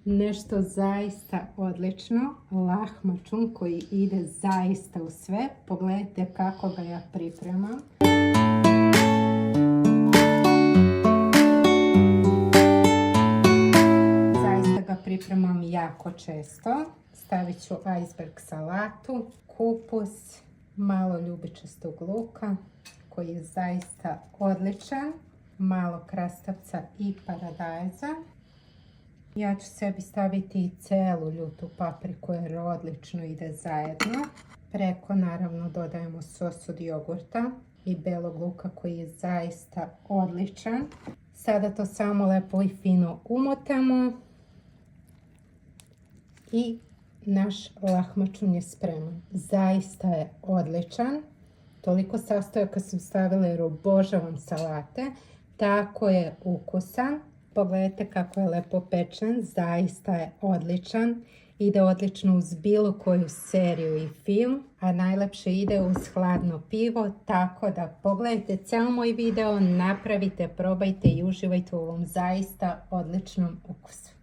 Nešto zaista odlično, lahmačun koji ide zaista u sve. Pogledajte kako ga ja pripremam. Zaista ga pripremam jako često. Stavit ću iceberg salatu, kupus, malo ljubičastog luka koji je zaista odličan, malo krastavca i paradajza. Ja ću sebi staviti i celu ljutu papriku jer odlično ide zajedno. Preko naravno dodajemo sos od jogurta i belog luka koji je zaista odličan. Sada to samo lepo i fino umotamo i naš lahmačun je spreman. Zaista je odličan. Toliko sastojaka sam stavila jer obožavam salate. Tako je ukusan. Pogledajte kako je lepo pečen, zaista je odličan. Ide odlično uz bilo koju seriju i film, a najlepše ide uz hladno pivo, tako da pogledajte cijel moj video, napravite, probajte i uživajte u ovom zaista odličnom ukusu.